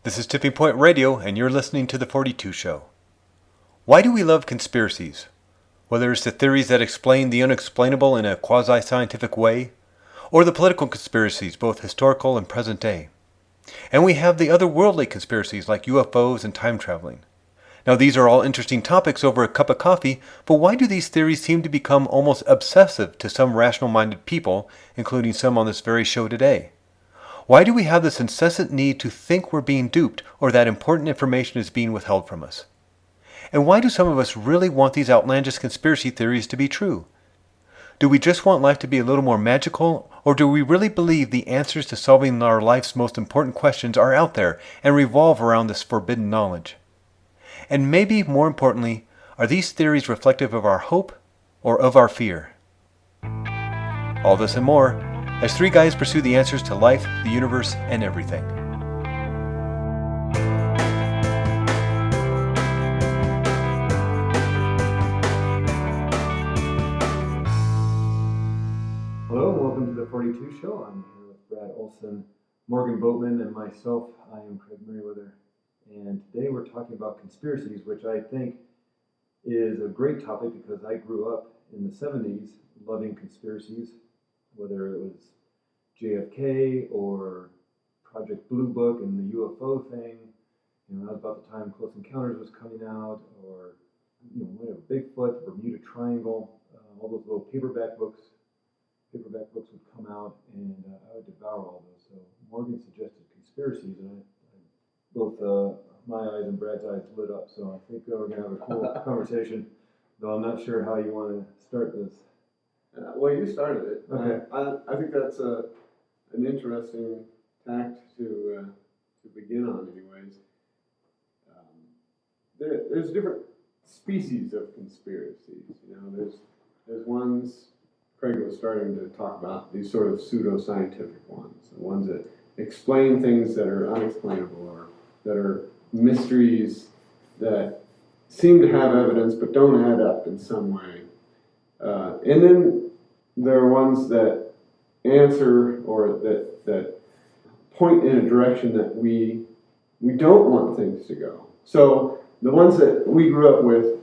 This is Tipping Point Radio, and you're listening to The 42 Show. Why do we love conspiracies? Whether it's the theories that explain the unexplainable in a quasi-scientific way, or the political conspiracies, both historical and present day. And we have the otherworldly conspiracies like UFOs and time traveling. Now these are all interesting topics over a cup of coffee, but why do these theories seem to become almost obsessive to some rational-minded people, including some on this very show today? Why do we have this incessant need to think we're being duped or that important information is being withheld from us? And why do some of us really want these outlandish conspiracy theories to be true? Do we just want life to be a little more magical, or do we really believe the answers to solving our life's most important questions are out there and revolve around this forbidden knowledge? And maybe more importantly, are these theories reflective of our hope or of our fear? All this and more as three guys pursue the answers to life, the universe, and everything. Hello, and welcome to the 42 Show. I'm here with Brad Olson, Morgan Boatman, and myself. I am Craig Merriweather. And today we're talking about conspiracies, which I think is a great topic because I grew up in the 70s loving conspiracies, whether it was JFK or Project Blue Book and the UFO thing. That was about the time Close Encounters was coming out, or whatever, Bigfoot, Bermuda Triangle, all those little paperback books would come out, and I would devour all those. So Morgan suggested conspiracies, and both my eyes and Brad's eyes lit up. So I think we're going to have a cool conversation, though I'm not sure how you want to start this. Well, you started it. Okay. I think that's an interesting tact to begin on, anyways. There's different species of conspiracies. There's ones Craig was starting to talk about, these sort of pseudo-scientific ones, the ones that explain things that are unexplainable or that are mysteries that seem to have evidence but don't add up in some way. And then there are ones that answer or that point in a direction that we don't want things to go. So the ones that we grew up with,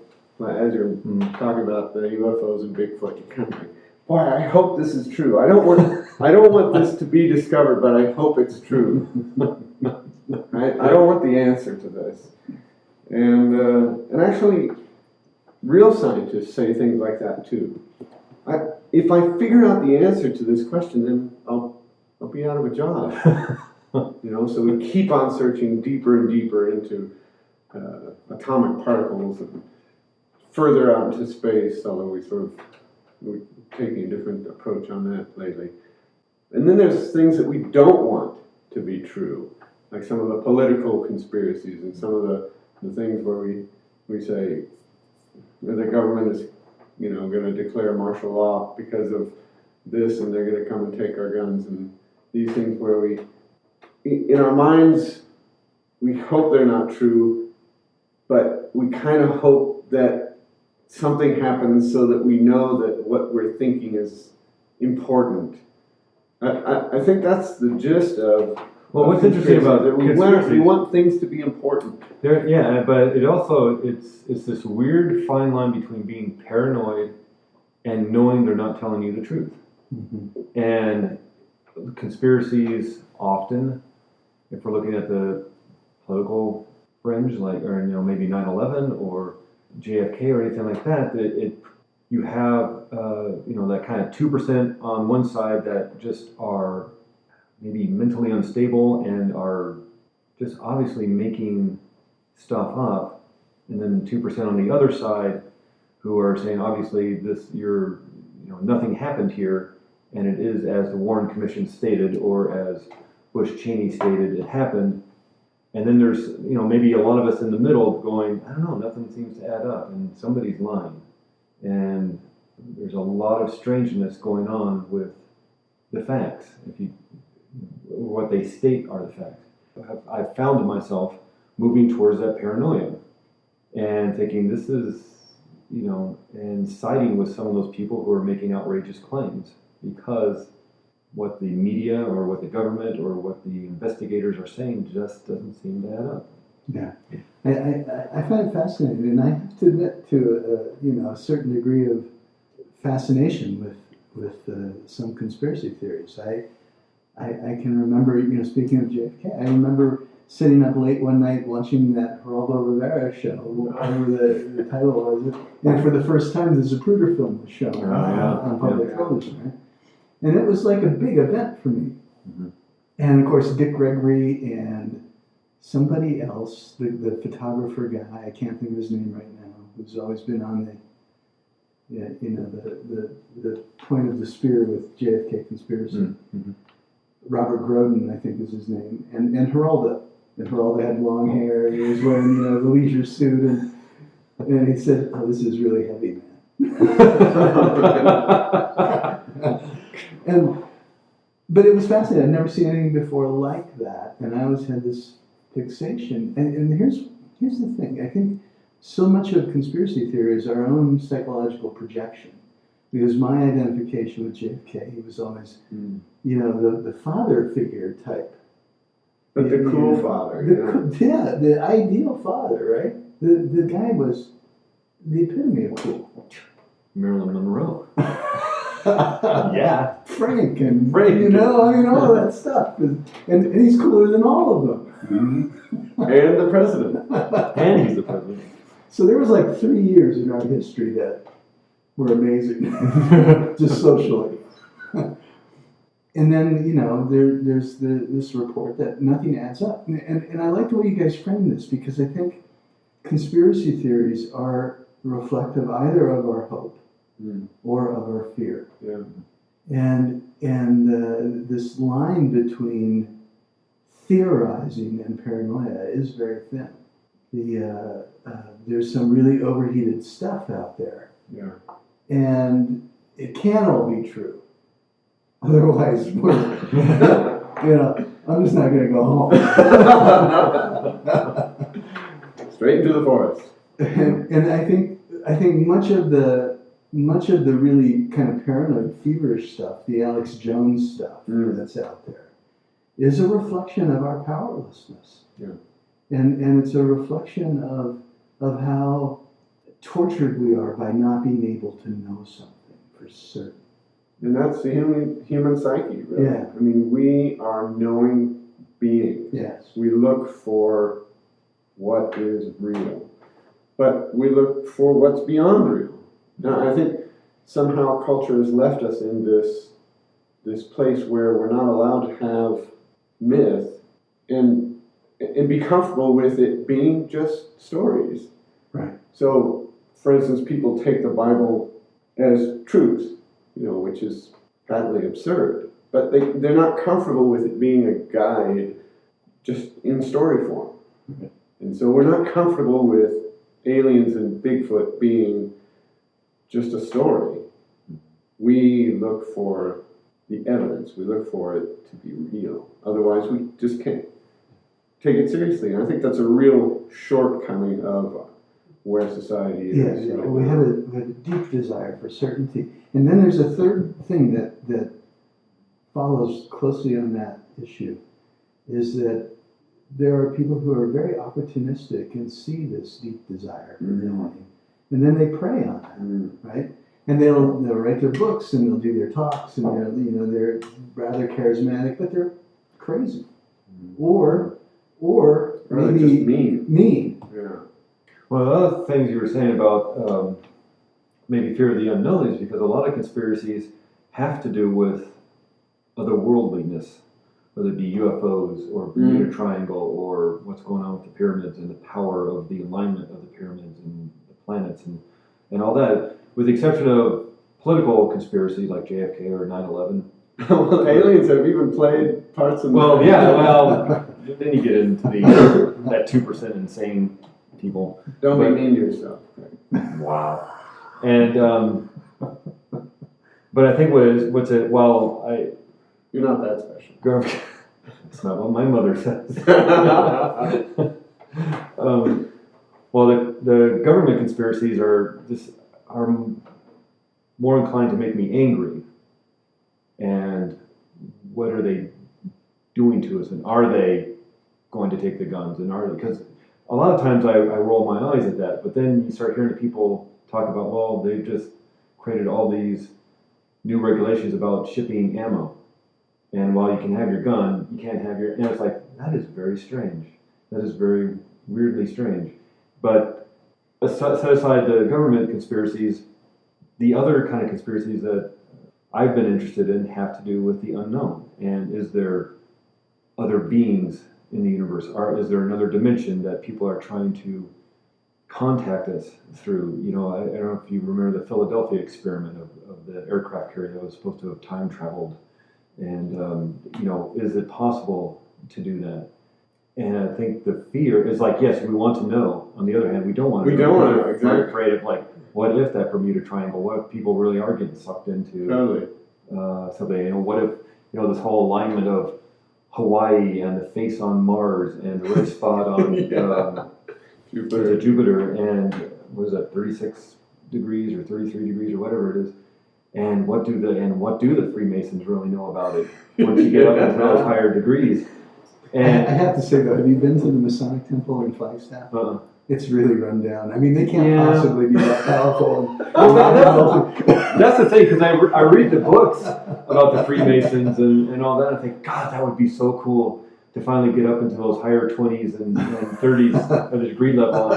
as you're talking about the UFOs and Bigfoot, you kind of like, boy, I hope this is true. I don't want this to be discovered, but I hope it's true. I don't want the answer to this. And actually, real scientists say things like that too. If I figure out the answer to this question, then I'll be out of a job. So we keep on searching deeper and deeper into atomic particles and further out into space, although we're taking a different approach on that lately. And then there's things that we don't want to be true, like some of the political conspiracies and some of the things where we say the government is going to declare martial law because of this, and they're going to come and take our guns, and these things where we, in our minds, we hope they're not true, but we kind of hope that something happens so that we know that what we're thinking is important. I think that's the gist of. Well, what's interesting about it, we want things to be important. But it's this weird fine line between being paranoid and knowing they're not telling you the truth. Mm-hmm. And conspiracies often, if we're looking at the political fringe, maybe 9/11 or JFK or anything like that, you have that kind of 2% on one side that just are maybe mentally unstable and are just obviously making stuff up, and then 2% on the other side who are saying obviously nothing happened here, and it is as the Warren Commission stated or as Bush Cheney stated it happened. And then there's maybe a lot of us in the middle going, I don't know, nothing seems to add up, and somebody's lying, and there's a lot of strangeness going on with the facts. What they state are the facts. I've found myself moving towards that paranoia and thinking this is, and siding with some of those people who are making outrageous claims because what the media or what the government or what the investigators are saying just doesn't seem to add up. Yeah, I find it fascinating, and I have to admit to a certain degree of fascination with some conspiracy theories. I can remember, speaking of JFK, I remember sitting up late one night watching that Geraldo Rivera show, whatever the title was, and for the first time the Zapruder film was shown on public television, right? And it was like a big event for me. Mm-hmm. And of course, Dick Gregory and somebody else, the photographer guy, I can't think of his name right now, who's always been on the point of the spear with JFK conspiracy. Mm-hmm. Robert Grodin, I think is his name, and Geraldo. And Geraldo had long hair, and he was wearing, the leisure suit, and he said, "Oh, this is really heavy, man." But it was fascinating. I've never seen anything before like that, and I always had this fixation. And here's the thing. I think so much of conspiracy theory is our own psychological projection. Because my identification with JFK, he was always, the father figure type. But the cool father. The ideal father, right? The guy was the epitome of cool. Marilyn Monroe. Yeah. Frank, all that stuff. And he's cooler than all of them. Mm-hmm. And the president. And he's the president. So there was like 3 years in our history that were amazing, just socially. And then, there's this report that nothing adds up. And I like the way you guys frame this, because I think conspiracy theories are reflective either of our hope or of our fear. Yeah. And this line between theorizing and paranoia is very thin. There's some really overheated stuff out there. Yeah. And it can't all be true. Otherwise, I'm just not going to go home. Straight into the forest. And I think much of the really kind of paranoid, feverish stuff, the Alex Jones stuff that's out there, is a reflection of our powerlessness. Yeah. And it's a reflection of how tortured we are by not being able to know something for certain. And that's the human psyche, really. Yeah. I mean, we are knowing beings. Yes. We look for what is real. But we look for what's beyond real. Now, I think somehow culture has left us in this place where we're not allowed to have myth and be comfortable with it being just stories. Right. So, for instance, people take the Bible as truth, which is patently absurd. But they're not comfortable with it being a guide just in story form. Okay. And so we're not comfortable with aliens and Bigfoot being just a story. We look for the evidence. We look for it to be real. Otherwise, we just can't take it seriously. And I think that's a real shortcoming of where society is. Yes, yeah. We have a deep desire for certainty. And then there's a third thing that follows closely on that issue, is that there are people who are very opportunistic and see this deep desire for reality. And then they prey on it, right? And they'll write their books and they'll do their talks and they're rather charismatic, but they're crazy. Or maybe just mean. Yeah. One of the other things you were saying about maybe fear of the unknown is because a lot of conspiracies have to do with otherworldliness, whether it be UFOs or Bermuda Triangle or what's going on with the pyramids and the power of the alignment of the pyramids and the planets and all that, with the exception of political conspiracies like JFK or 9/11. Well, aliens have even played parts in then you get into that 2% insane people. Don't be mean to yourself. Wow. And but I think you're not that special. That's not what my mother says. The government conspiracies are more inclined to make me angry, and what are they doing to us, and are they going to take the guns, and are they, because a lot of times I roll my eyes at that, but then you start hearing people talk about, well, they've just created all these new regulations about shipping ammo, and while you can have your gun, you can't have your, and it's like, that is very strange. That is very weirdly strange. But set aside the government conspiracies, the other kind of conspiracies that I've been interested in have to do with the unknown. And is there other beings in the universe? Is there another dimension that people are trying to contact us through? You know, I don't know if you remember the Philadelphia experiment of the aircraft carrier that was supposed to have time traveled. And, you know, is it possible to do that? And I think the fear is like, yes, we want to know. On the other hand, we don't want to know. We don't want to know, exactly. We're afraid of, like, what if that Bermuda Triangle, what if people really are getting sucked into something? You know, what if, you know, this whole alignment of Hawaii and the face on Mars and the red spot on Jupiter, and what is that, 36 degrees or 33 degrees or whatever it is. And what do the Freemasons really know about it once you get up into those higher degrees? And I have to say though, have you been to the Masonic Temple in Flagstaff? It's really run down. I mean, they can't possibly be that powerful. That's the thing, because I read the books about the Freemasons and all that, and I think, God, that would be so cool to finally get up into those higher 20s and 30s at the degree level.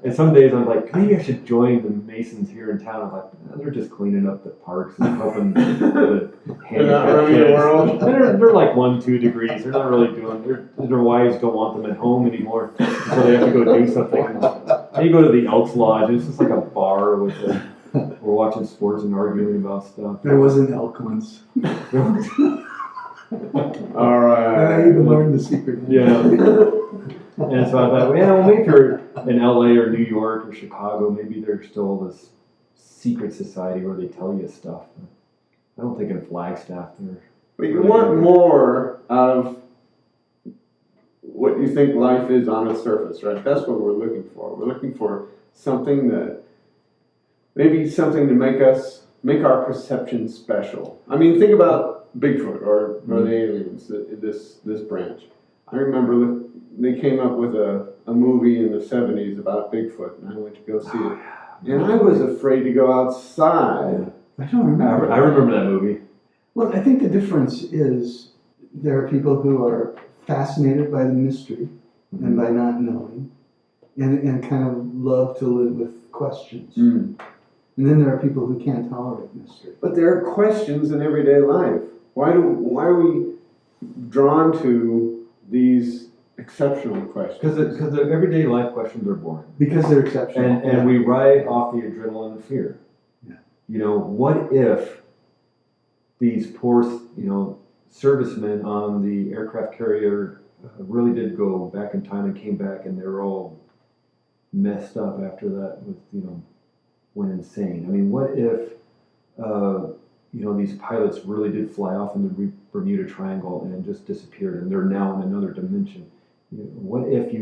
And some days I'm like, maybe I should join the Masons here in town. I'm like, they're just cleaning up the parks and helping the handicapped kids. They're like 1-2 degrees. They're not really doing. Their wives don't want them at home anymore, so they have to go do something. And you go to the Elks Lodge. It's just like a bar with we're watching sports and arguing about stuff. There was an elk once. All right. I even learned the secret. Yeah. And so I thought, well, maybe if you're in LA or New York or Chicago, maybe there's still this secret society where they tell you stuff. I don't think in Flagstaff there. But you want more out of what you think life is on its surface, right? That's what we're looking for. We're looking for something that, maybe something to make our perception special. I mean, think about Bigfoot or the aliens, this branch. I remember they came up with a movie in the 70s about Bigfoot, and I went to go see it. And I was afraid to go outside. I don't remember. I remember that movie. Well, I think the difference is there are people who are fascinated by the mystery and by not knowing, and kind of love to live with questions. And then there are people who can't tolerate mystery. But there are questions in everyday life. Why are we drawn to these exceptional questions? Because the everyday life questions are boring. Because they're exceptional. And we ride off the adrenaline of fear. Yeah. You know, what if these poor, you know, servicemen on the aircraft carrier really did go back in time and came back and they were all messed up after that with, you know, went insane. I mean, what if, you know, these pilots really did fly off in the Bermuda Triangle and just disappeared and they're now in another dimension? You know, what if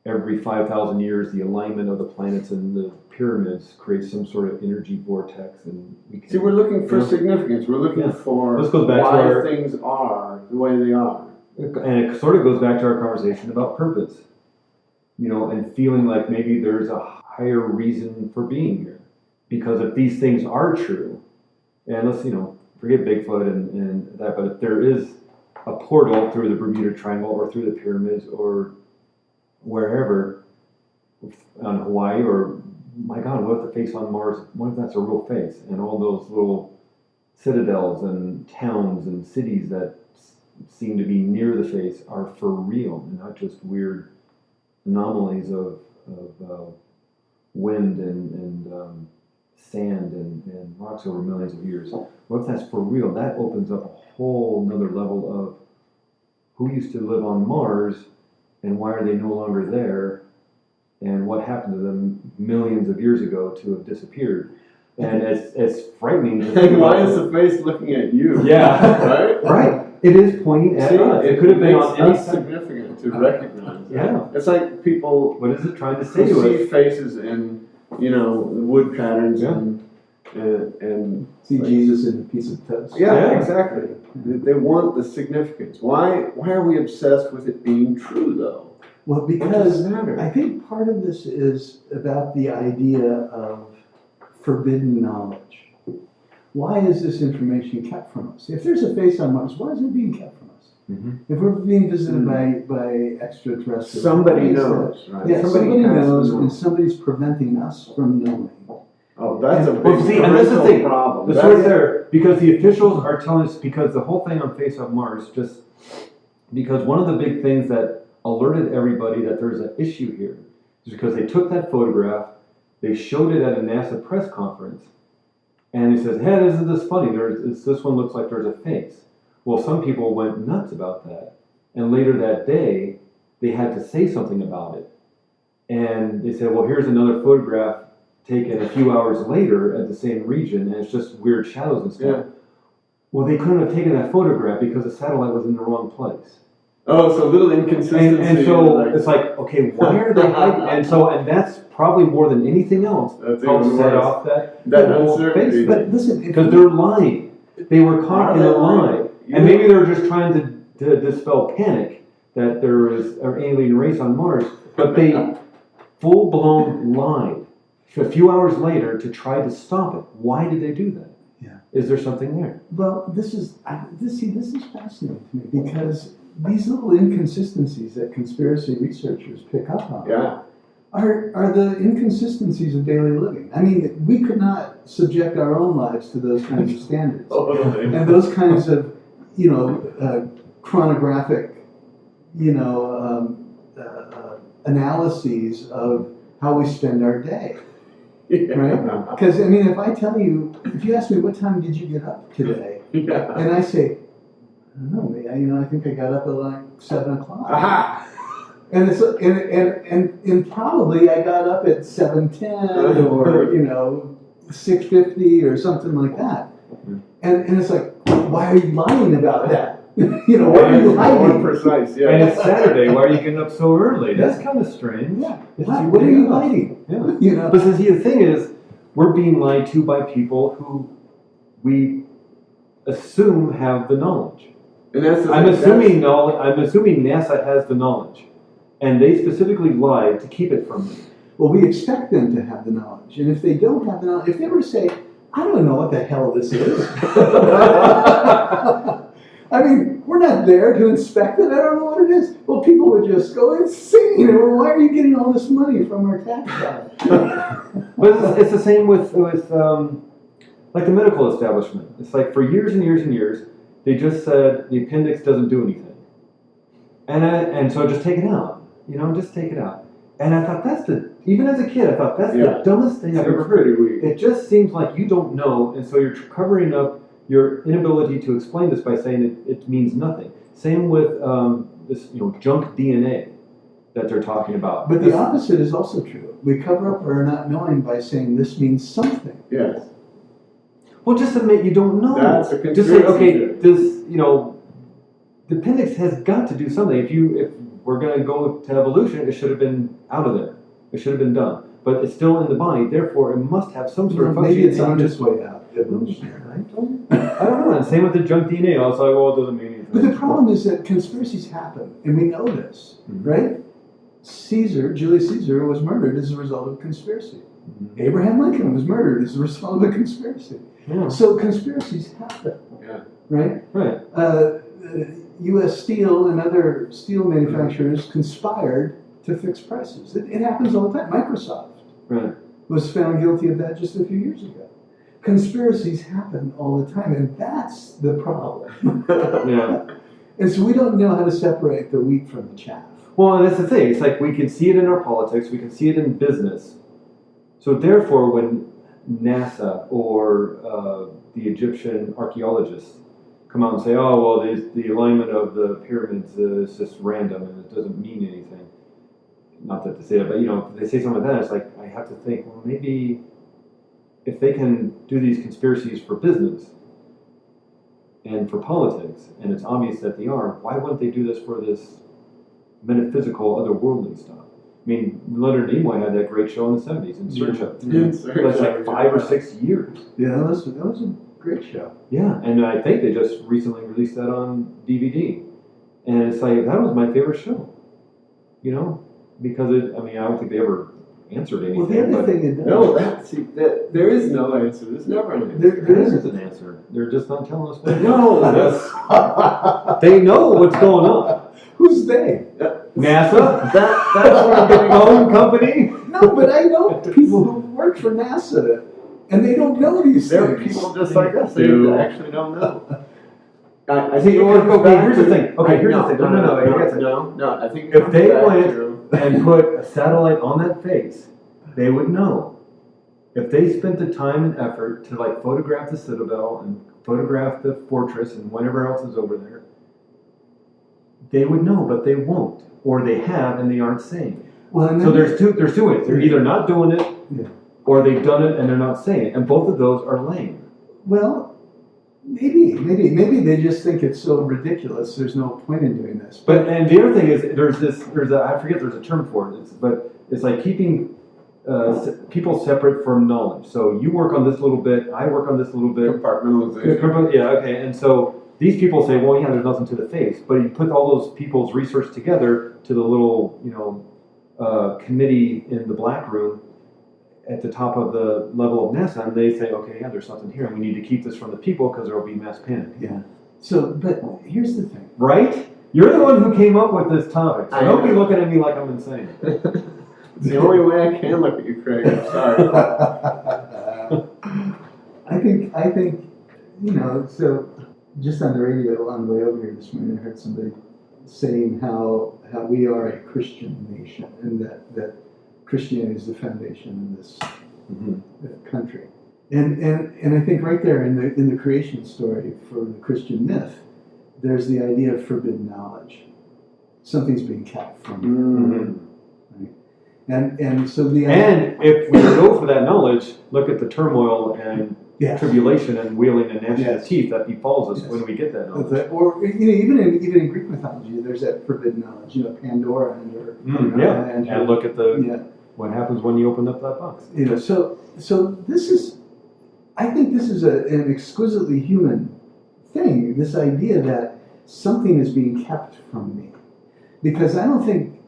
every 5,000 years, the alignment of the planets and the pyramids creates some sort of energy vortex, and we can... See, we're looking for significance. We're looking for why things are the way they are. And it sort of goes back to our conversation about purpose. You know, and feeling like maybe there's a higher reason for being here. Because if these things are true, and let's, you know, forget Bigfoot and that, but if there is a portal through the Bermuda Triangle or through the pyramids or wherever on Hawaii, or my God, what if the face on Mars, what if that's a real face? And all those little citadels and towns and cities that seem to be near the face are for real and not just weird anomalies of wind and sand and rocks over millions of years. What if that's for real? That opens up a whole nother level of who used to live on Mars and why are they no longer there, and what happened to them millions of years ago to have disappeared. And it's frightening. And why is the face looking at you? Yeah. Right? Right. It is pointing at us. It could have been on any side. Significant to recognize. Yeah. It's like people What is it trying to say to us? see faces in, you know, wood patterns and and See Jesus in a piece of toast. yeah, exactly. They want the significance. Why are we obsessed with it being true, though? Well, What because does it matter? I think part of this is about the idea of forbidden knowledge. Why is this information kept from us? If there's a face on Mars, why is it being kept from us? Mm-hmm. If we're being visited by extraterrestrials, Somebody why is knows, that? right? Yeah, somebody has to knows, know. and somebody's preventing us from knowing. Oh, that's a big Well, see, and that's the parental thing. problem. That's right there, because the officials are telling us, because the whole thing on Face of Mars, just because one of the big things that alerted everybody that there's an issue here is because they took that photograph, they showed it at a NASA press conference, and he says, hey, isn't this funny? This one looks like there's a face. Well, some people went nuts about that, and later that day, they had to say something about it. And they said, well, here's another photograph taken a few hours later at the same region, and it's just weird shadows and stuff. Yeah. Well, they couldn't have taken that photograph because the satellite was in the wrong place. Oh, so little inconsistency. And so it's like, okay, why are they hiding? And that's probably more than anything else That's helps even set worse. off that That whole uncertainty. face. But listen, if Because they're lying. They were caught in a lie. And maybe they're just trying to dispel panic that there is an alien race on Mars, but they full-blown lied a few hours later to try to stop it. Why did they do that? Yeah. Is there something there? Well, this is fascinating to me because these little inconsistencies that conspiracy researchers pick up on Yeah. are the inconsistencies of daily living. I mean, we could not subject our own lives to those kinds of standards Totally. and those kinds of, chronographic, analyses of how we spend our day. Right? Because, I mean, if you ask me, what time did you get up today? Yeah. And I say, I don't know, I think I got up at like 7 o'clock. Aha! And it's and probably I got up at 7:10 or 6:50 or something like that. And it's like, why are you lying about that? What are you More hiding? precise, And yeah. it's Saturday. Why are you getting up so early? That's kind of strange. Yeah. It's What are your you day off. hiding? Yeah. But see, the thing is, we're being lied to by people who we assume have the knowledge. And that's the I'm thing, assuming NASA has the knowledge, and they specifically lied to keep it from me. Well, we expect them to have the knowledge, and if they don't have the knowledge, if they were to say, I don't know what the hell this is. I mean, we're not there to inspect it. I don't know what it is. Well, people would just go insane. Why are you getting all this money from our tax dollars? But it's the same with like the medical establishment. It's like for years and years and years, they just said the appendix doesn't do anything, and so just take it out. Just take it out. And I thought even as a kid, I thought that's the dumbest thing I've ever heard. Pretty weak. It just seems like you don't know, and so you're covering up your inability to explain this by saying it means nothing. Same with this, junk DNA that they're talking about. But the opposite is also true. We cover up our not knowing by saying this means something. Yes. Well, just admit you don't know. That's a Just say, conspiracy okay, theory. this, the appendix has got to do something. If we're going to go to evolution, it should have been out of there. It should have been done. But it's still in the body, therefore it must have some sort of function. Maybe it's and on you its way out. I don't know. And same with the junk DNA. I was like, well, it doesn't mean anything. But the problem is that conspiracies happen, and we know this, right? Julius Caesar was murdered as a result of a conspiracy. Abraham Lincoln was murdered as a result of a conspiracy. Yeah. So conspiracies happen, Yeah. right? Right. U.S. Steel and other steel manufacturers conspired to fix prices. It happens all the time. Microsoft was found guilty of that just a few years ago. Conspiracies happen all the time, and that's the problem. Yeah. And so we don't know how to separate the wheat from the chaff. Well, and that's the thing. It's like we can see it in our politics. We can see it in business. So therefore, when NASA or the Egyptian archaeologists come out and say, oh, well, the alignment of the pyramids is just random and it doesn't mean anything. Not that they say that, but, if they say something like that, it's like, I have to think, well, maybe if they can do these conspiracies for business and for politics, and it's obvious that they are, why wouldn't they do this for this metaphysical, otherworldly stuff? I mean, Leonard Nimoy had that great show in the 70s, In Search of. In Search It was of, like 5 or 6 years. Yeah, that was a great show. Yeah, and I think they just recently released that on DVD. And it's like, that was my favorite show. You know? Because I don't think they ever answered anything. Well, the other thing it does. No, there is no answer. There's never an answer. There is an answer. They're just not telling us what. No, They know what's going on. Who's they? NASA? That's what I'm getting. Phone company? No, but I know people who work for NASA, and they don't know these there are things. people just like us. They actually don't know. I think Here's the thing. Okay, here's the thing. No. I think if they went and put a satellite on that face, they would know. If they spent the time and effort to like photograph the Citadel and photograph the fortress and whatever else is over there, they would know, but they won't, or they have and they aren't saying it. Well, So there's two ways. They're either not doing it, Yeah. or they've done it and they're not saying it, and both of those are lame. Well, maybe they just think it's so ridiculous. There's no point in doing this. And the other thing is, there's a term for it. But it's like keeping people separate from knowledge. So you work on this little bit, I work on this little bit. Compartmentalization. Yeah, okay. And so these people say, well, yeah, there's nothing to the face. But you put all those people's research together to the little, committee in the black room at the top of the level of NASA, and they say, okay, yeah, there's something here, and we need to keep this from the people because there will be mass panic. Yeah. So, but here's the thing. Right? You're the one who came up with this topic, so don't be looking at me like I'm insane. It's the only way I can look at you, Craig. I'm sorry. I think, so just on the radio on the way over here this morning, I heard somebody saying how we are a Christian nation, and that Christianity is the foundation of this country. And I think right there in the creation story for the Christian myth, there's the idea of forbidden knowledge. Something's being kept from you. Right? And so and if we go for that knowledge, look at the turmoil and tribulation and wailing and gnashing of teeth that befalls us when we get that knowledge. Or even in Greek mythology, there's that forbidden knowledge. Pandora and look at what happens when you open up that box. So this is, I think this is an exquisitely human thing. This idea that something is being kept from me, because I don't think.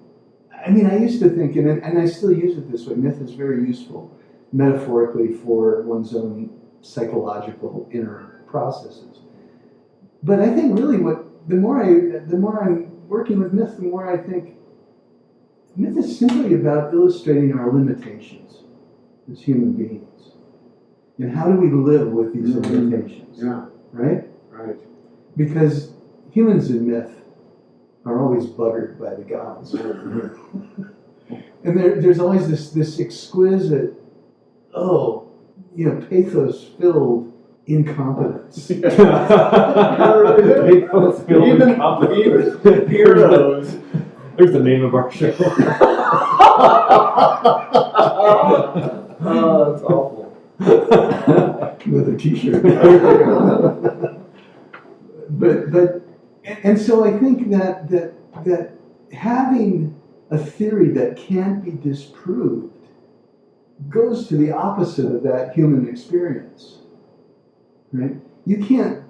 I used to think, and I still use it this way. Myth is very useful metaphorically for one's own psychological inner processes. But I think really the more I'm working with myth, the more I think myth is simply about illustrating our limitations as human beings. And how do we live with these limitations? Yeah. Right? Right. Because humans in myth are always buggered by the gods. And there's always this exquisite, pathos-filled incompetence. Pathos-filled incompetence. Heroes. There's the name of our show. Oh, that's awful. With a t-shirt. And so I think that having a theory that can't be disproved goes to the opposite of that human experience. Right? You can't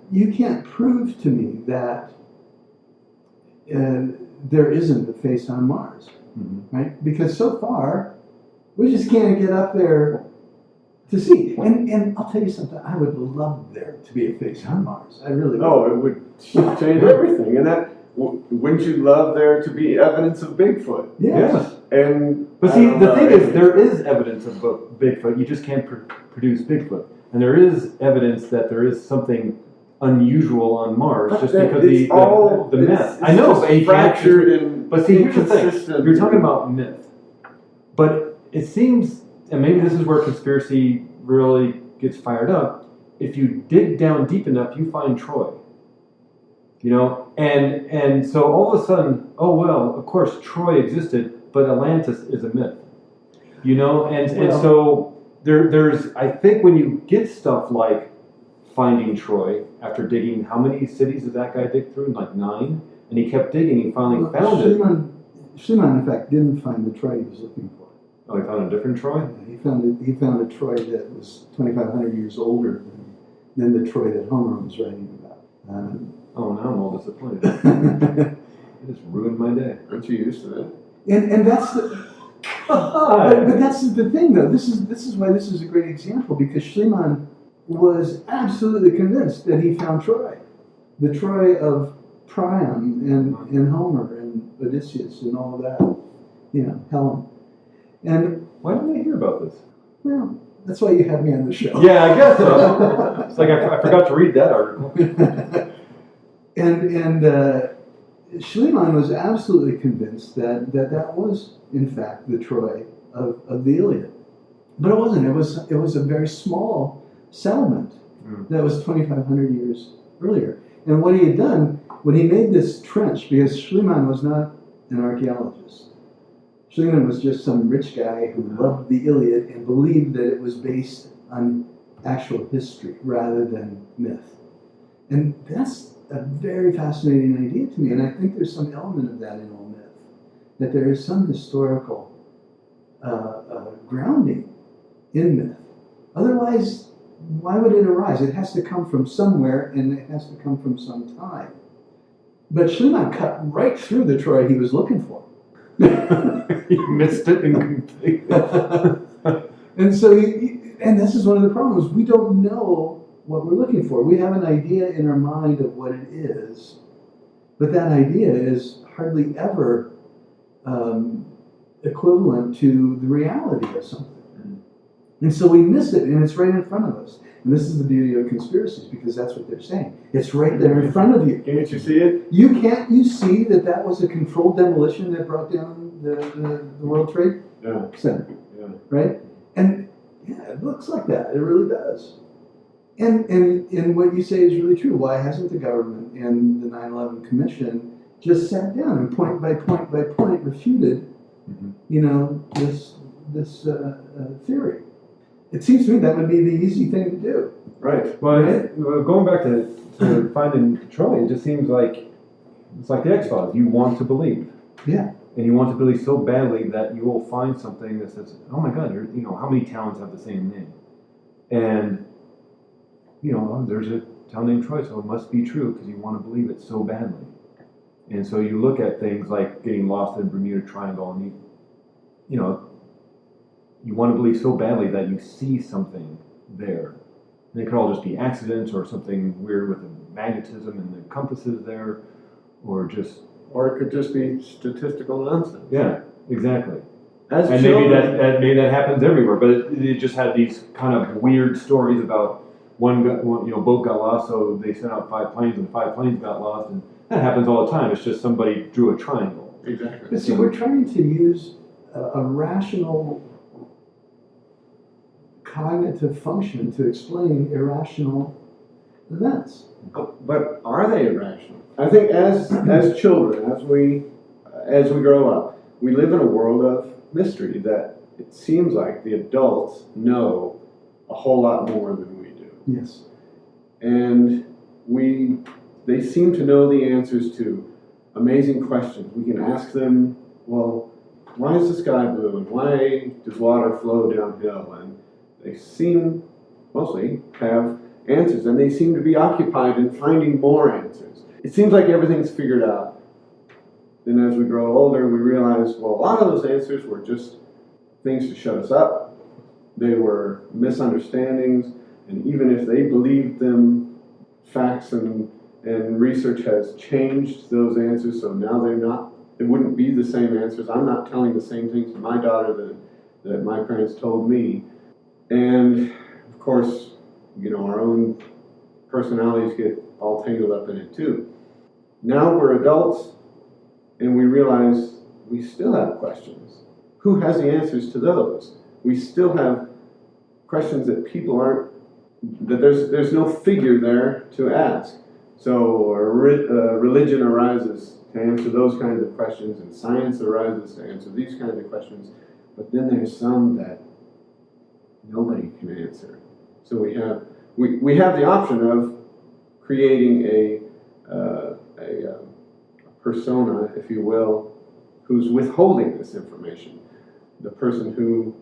prove to me that there isn't a face on Mars, right? Because so far we just can't get up there to see. And I'll tell you something. I would love there to be a face on Mars. I really would. Oh, it would change everything. And that wouldn't you love there to be evidence of Bigfoot? Yes. But see, the thing is, there is evidence of Bigfoot. You just can't produce Bigfoot, and there is evidence that there is something unusual on Mars, just because the myth. I know, but you can't. But see, here's the thing: you're talking about myth, but it seems, and maybe this is where conspiracy really gets fired up. If you dig down deep enough, you find Troy. And so all of a sudden, of course Troy existed, but Atlantis is a myth. And so there's, I think when you get stuff like finding Troy after digging, how many cities did that guy dig through? Like 9? And he kept digging, he finally found it. Schliemann, in fact, didn't find the Troy he was looking for. Oh, he found a different Troy? He found a Troy that was 2,500 years older than the Troy that Homer was writing about. Oh, now I'm all disappointed. It just ruined my day. Aren't you used to that? And that's the, but that's the thing, though. This is why this is a great example, because Schliemann was absolutely convinced that he found Troy, the Troy of Priam and Homer and Odysseus and all of that, Helen. And why didn't I hear about this? well, that's why you have me on the show. Yeah, I guess so. It's like I forgot to read that article. and Schliemann was absolutely convinced that was, in fact, the Troy of the Iliad. But it wasn't. It was a very small settlement that was 2,500 years earlier. And what he had done, when he made this trench, because Schliemann was not an archaeologist. Schliemann was just some rich guy who loved the Iliad and believed that it was based on actual history rather than myth. And that's a very fascinating idea to me, and I think there's some element of that in all myth, that there is some historical grounding in myth. Otherwise, why would it arise? It has to come from somewhere, and it has to come from some time. But Schliemann cut right through the Troy he was looking for. He missed it completely. And so, and this is one of the problems. We don't know what we're looking for. We have an idea in our mind of what it is, but that idea is hardly ever equivalent to the reality of something. And so we miss it, and it's right in front of us. And this is the beauty of conspiracies, because that's what they're saying. It's right there in front of you. Can't you see it? Can't you see that was a controlled demolition that brought down the World Trade Center? Yeah. Right? And yeah, it looks like that. It really does. And what you say is really true. Why hasn't the government and the 9/11 Commission just sat down and point by point by point refuted, this theory? It seems to me that would be the easy thing to do. Right. Well, going back to finding Troy, it just seems like it's like the X-Files. You want to believe. Yeah. And you want to believe so badly that you will find something that says, "Oh my God, how many towns have the same name?" And there's a town named Troy, so it must be true because you want to believe it so badly. And so you look at things like getting lost in Bermuda Triangle, and you want to believe so badly that you see something there. And it could all just be accidents or something weird with the magnetism and the compasses there, or Or it could just be statistical nonsense. Yeah, exactly. As and children, maybe that happens everywhere, but it just had these kind of weird stories about one boat got lost, so they sent out 5 planes, and 5 planes got lost, and that happens all the time. It's just somebody drew a triangle. Exactly. But see, we're trying to use a rational cognitive function to explain irrational events. But are they irrational? I think as children, as we grow up, we live in a world of mystery that it seems like the adults know a whole lot more than we do. Yes. And they seem to know the answers to amazing questions. We can ask them, well, why is the sky blue, and why does water flow downhill? And they seem mostly have answers, and they seem to be occupied in finding more answers. It seems like everything's figured out. Then as we grow older, we realize, well, a lot of those answers were just things to shut us up. They were misunderstandings, and even if they believed them, facts and research has changed those answers, so now it wouldn't be the same answers. I'm not telling the same things to my daughter that my parents told me. And of course, our own personalities get all tangled up in it too. Now we're adults, and we realize we still have questions. Who has the answers to those? We still have questions that there's no figure there to ask. So religion arises to answer those kinds of questions, and science arises to answer these kinds of questions. But then there's some that nobody can answer. So we have the option of creating a persona, if you will, who's withholding this information, the person who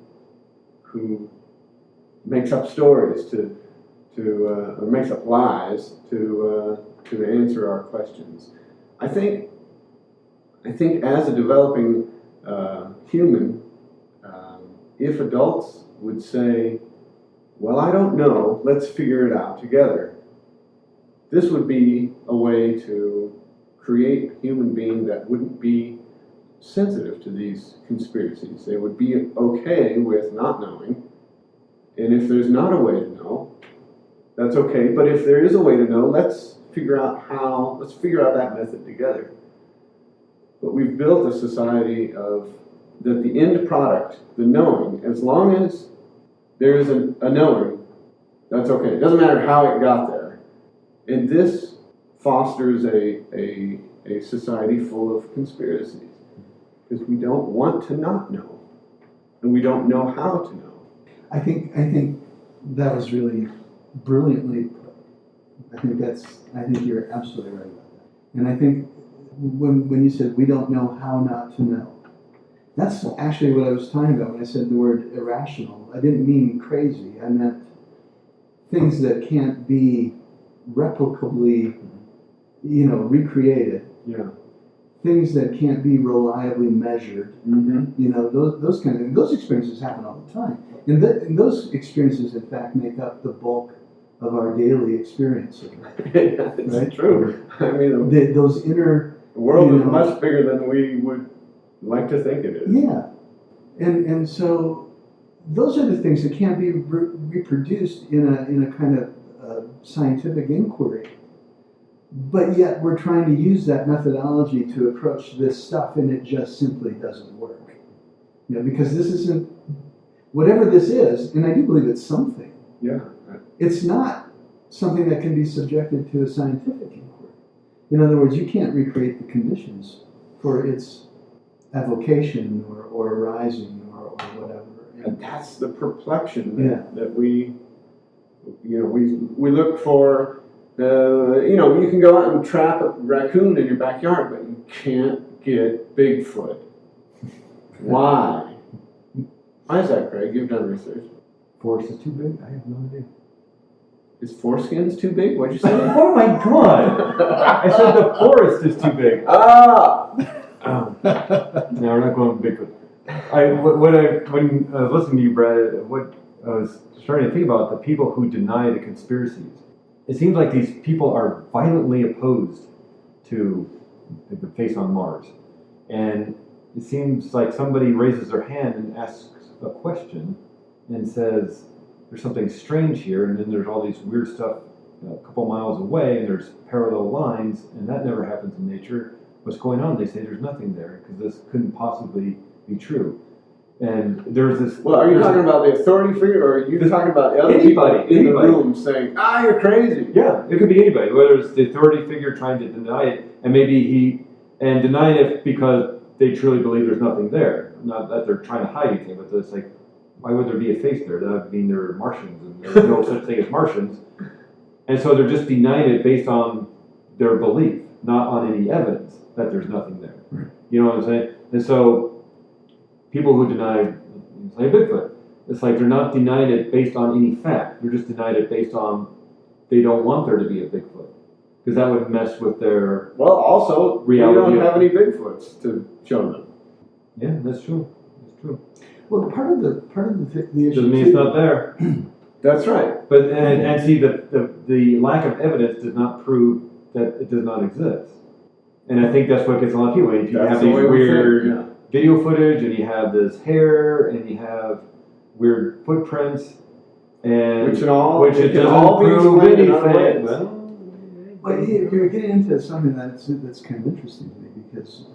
makes up stories or makes up lies to answer our questions. I think as a developing human, if adults would say, well, I don't know, let's figure it out together, this would be a way to create a human being that wouldn't be sensitive to these conspiracies. They would be okay with not knowing. And if there's not a way to know, that's okay. But if there is a way to know, let's figure out that method together. But we've built a society that the end product, the knowing, as long as there is a knowing, that's okay. It doesn't matter how it got there. And this fosters a society full of conspiracies. Because we don't want to not know. And we don't know how to know. I think that was really brilliantly put. I think you're absolutely right about that. And I think when you said we don't know how not to know, that's actually what I was talking about when I said the word irrational. I didn't mean crazy. I meant things that can't be replicably, recreated. Yeah. Things that can't be reliably measured. Mm-hmm. Those kind of things. Those experiences happen all the time. And those experiences, in fact, make up the bulk of our daily experience. It's right? true. I mean, those inner... the world is much bigger than we would like to think it is. Yeah. And so those are the things that can't be reproduced in a kind of scientific inquiry. But yet we're trying to use that methodology to approach this stuff, and it just simply doesn't work. Because this isn't... Whatever this is, and I do believe it's something, Yeah. it's not something that can be subjected to a scientific inquiry. In other words, you can't recreate the conditions for its avocation or arising or whatever. And that's the perplexion that we look for. You can go out and trap a raccoon in your backyard, but you can't get Bigfoot. Why? Why is that, Craig? You've done research. Forest is too big? I have no idea. Is foreskins too big? What'd you say? Oh my god! I said the forest is too big. Ah! No, we're not going Bigfoot. When I was listening to you, Brad, what I was starting to think about, the people who deny the conspiracies. It seems like these people are violently opposed to the face on Mars. And it seems like somebody raises their hand and asks a question and says, there's something strange here, and then there's all these weird stuff a couple miles away, and there's parallel lines, and that never happens in nature. What's going on? They say there's nothing there, because this couldn't possibly be true. And there's this... Well, are you talking about the authority figure, or are you talking about other people in the room saying, you're crazy? Yeah, it could be anybody, whether it's the authority figure trying to deny it, and maybe denying it because they truly believe there's nothing there. Not that they're trying to hide anything, but it's like, why would there be a face there? That would mean they're Martians, and there's no such thing as Martians. And so they're just denying it based on their belief, not on any evidence that there's nothing there. Right. You know what I'm saying? And so people who deny, say Bigfoot, it's like they're not denying it based on any fact. They're just denying it based on they don't want there to be a Bigfoot. Because that would mess with their also, reality. We don't have any Bigfoots to show them. Yeah, that's true. That's true. Well, part of the issue Doesn't mean it's not there. That's right. But and see, the lack of evidence does not prove that it does not exist. And I think that's what gets a lot of people. You have these weird video footage, and you have this hair, and you have weird footprints, and which it doesn't all prove anything. But you're getting into something that's kind of interesting to me, because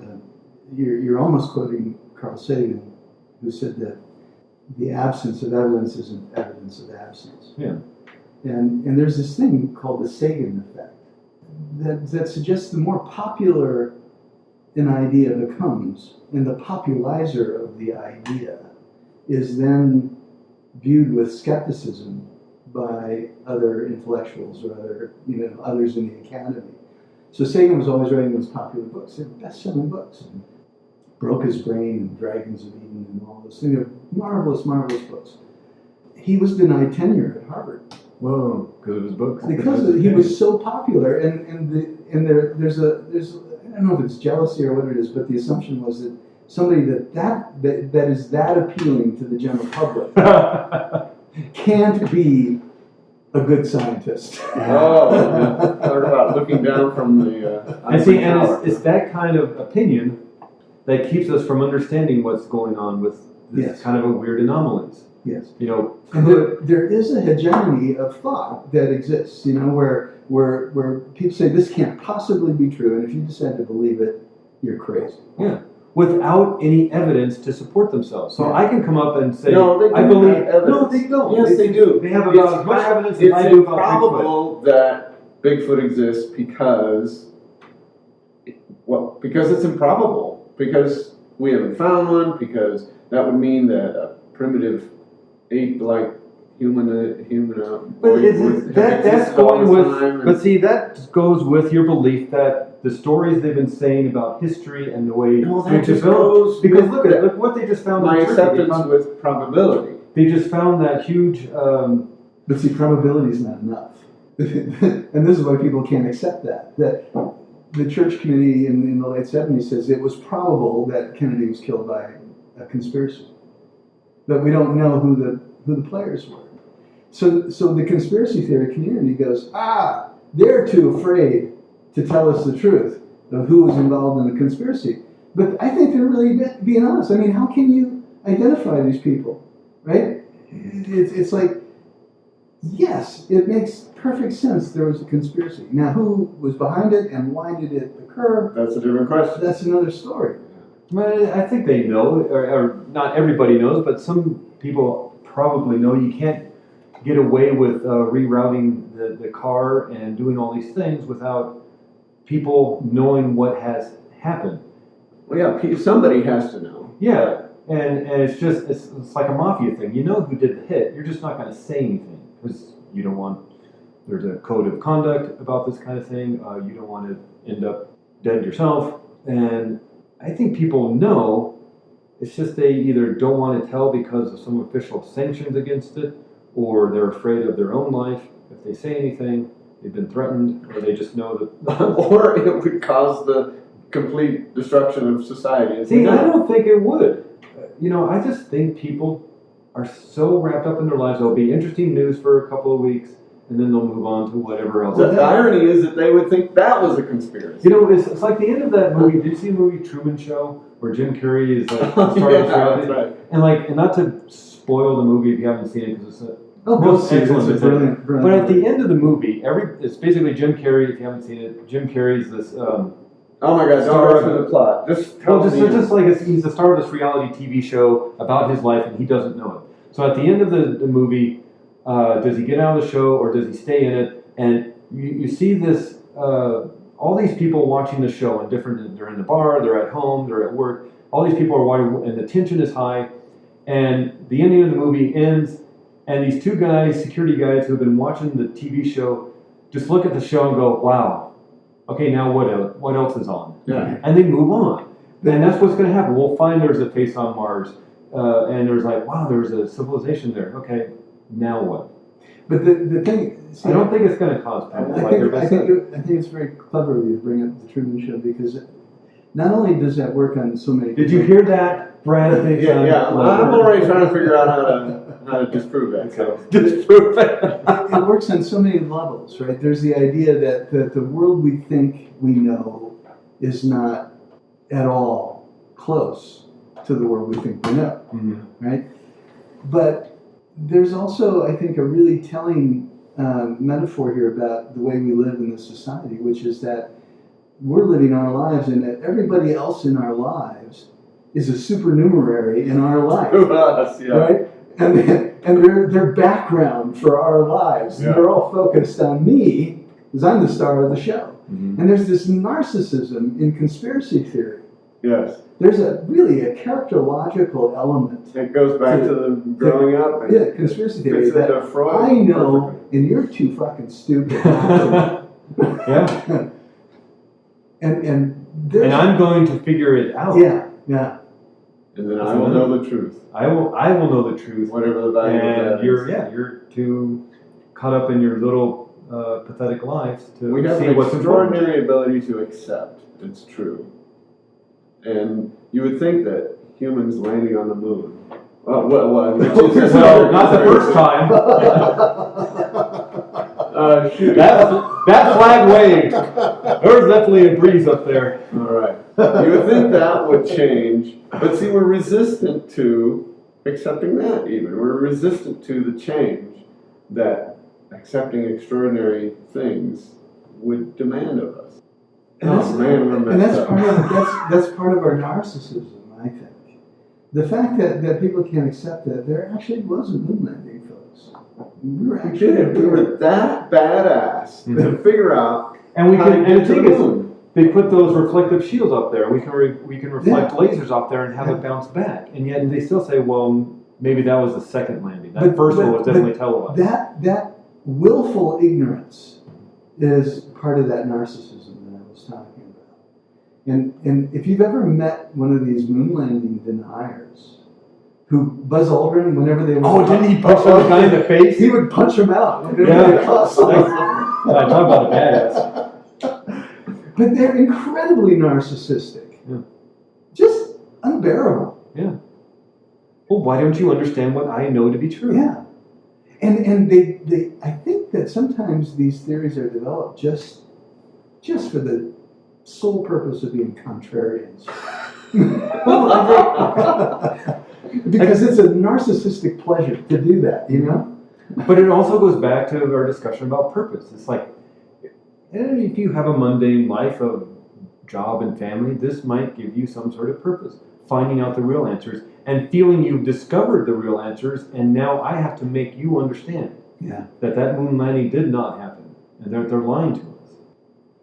you're almost quoting Carl Sagan, who said that the absence of evidence isn't evidence of absence. Yeah. And there's this thing called the Sagan effect that suggests the more popular an idea becomes, and the popularizer of the idea is then viewed with skepticism by other intellectuals or others in the academy. So Sagan was always writing those popular books. They're best-selling books. broke his brain and Dragons of Eden and all those things. They're marvelous, marvelous books. He was denied tenure at Harvard. Whoa, because of his books. Because he was so popular, and there's I don't know if it's jealousy or what it is, but the assumption was that somebody that is that appealing to the general public can't be a good scientist. Oh, talk about looking down from the And see, tower. and it's that kind of opinion that keeps us from understanding what's going on with this Yes. kind of a weird anomalies. Yes. You know, And there is a hegemony of thought that exists, you know, where people say this can't possibly be true, and if you decide to believe it, you're crazy. yeah, without any evidence to support themselves. So Yeah. I can come up and say, No, they do I believe. have evidence. No, they don't. Yes, they do. They have about as much evidence as I It's do about Bigfoot. improbable that Bigfoot exists because it's improbable. Because we haven't found one. Because that would mean that a primitive ape-like human But that's existed all going this with. time, But see, that goes with your belief that the stories they've been saying about history and the way No, that they've just developed. goes Because with look what they just found my in Turkey. acceptance with probability. They just found that huge. But see, probability is not enough. And this is why people can't accept that. That the church committee in the late 70s says it was probable that Kennedy was killed by a conspiracy. But we don't know who the players were. So the conspiracy theory community goes, they're too afraid to tell us the truth of who was involved in the conspiracy. But I think they're really being honest. I mean, how can you identify these people, right? It's like, yes, it makes perfect sense there was a conspiracy. Now, who was behind it and why did it occur? That's a different question. That's another story. Well, I think they know, or not everybody knows, but some people probably know. You can't get away with rerouting the car and doing all these things without people knowing what has happened. Well, yeah, somebody has to know. Yeah, and it's just it's like a mafia thing. You know who did the hit. You're just not going to say anything because you don't want. There's a code of conduct about this kind of thing. You don't want to end up dead yourself. And I think people know. It's just they either don't want to tell because of some official sanctions against it, or they're afraid of their own life. If they say anything, they've been threatened, or they just know that. Or it would cause the complete destruction of society. See, I don't think it would. You know, I just think people are so wrapped up in their lives. There'll be interesting news for a couple of weeks, and then they'll move on to whatever else. The irony is that they would think that was a conspiracy. You know, it's like the end of that movie. Did you see the movie Truman Show, where Jim Carrey is like the star of the show? That's right. And not to spoil the movie if you haven't seen it, because it's Oh, most it's excellent. a brilliant. But at the end of the movie, it's basically Jim Carrey. If you haven't seen it, Jim Carrey's this. Oh my God! Don't Star go of- through the plot. Just tell Well, me. just like he's the star of this reality TV show about his life, and he doesn't know it. So at the end of the movie, does he get out of the show or does he stay in it? And you see this, all these people watching the show, and they're in the bar, they're at home, they're at work. All these people are watching, and the tension is high. And the ending of the movie ends, and these two guys, security guys, who've been watching the TV show, just look at the show and go, "Wow, okay, now what else is on?" Yeah. And they move on. And that's what's going to happen. We'll find there's a face on Mars, and there's like, wow, there's a civilization there. Okay, now what? But the thing, see, I don't think it's going to cause panic. I think it's very clever of you to bring up the Truman Show, because not only does that work on so many. Did you hear that, Brad? Yeah. I'm already trying to figure out how to disprove that. So. Disprove it. It works on so many levels, right? There's the idea that the world we think we know is not at all close to the world we think we know, right? But there's also, I think, a really telling metaphor here about the way we live in this society, which is that we're living our lives, and that everybody else in our lives is a supernumerary in our life, right? And they're background for our lives. Yeah. They're all focused on me because I'm the star of the show. Mm-hmm. And there's this narcissism in conspiracy theory. Yes. There's really a characterological element. It goes back to the growing up. And Yeah, conspiracy theory. fits That into Freud I know, perfectly. and you're too fucking stupid. Yeah. And And I'm going to figure it out. yeah. Yeah. And then I will know the truth. I will know the truth. Whatever the value of And that is. you're too caught up in your little pathetic lives to We have see an what's important. extraordinary ability to accept it's true. And you would think that humans landing on the moon. Well, not the first time. Shoot. That flag waved. There was definitely a breeze up there. All right. You would think that would change, but see, we're resistant to accepting that even. We're resistant to the change that accepting extraordinary things would demand of us. And that's part of our narcissism, I think. The fact that people can't accept that there actually was a moon landing, folks. We were that badass to figure out and we how can, to get to the moon. They put those reflective shields up there. We can reflect lasers up there and have it bounce back. And yet they still say, well, maybe that was the second landing. That first one was definitely televised. That willful ignorance is part of that narcissism that I was talking about. And if you've ever met one of these moon landing deniers, who Buzz Aldrin, whenever they would didn't he punch some guy in the face? He would punch him out. Yeah. Talk about a badass. But they're incredibly narcissistic. Yeah. Just unbearable. Yeah. Well, why don't you understand what I know to be true? Yeah. And they I think that sometimes these theories are developed just for the sole purpose of being contrarians. Because it's a narcissistic pleasure to do that, you know? But it also goes back to our discussion about purpose. It's like, if you have a mundane life of job and family, this might give you some sort of purpose. Finding out the real answers and feeling you've discovered the real answers, and now I have to make you understand that moon landing did not happen, and they're lying to us.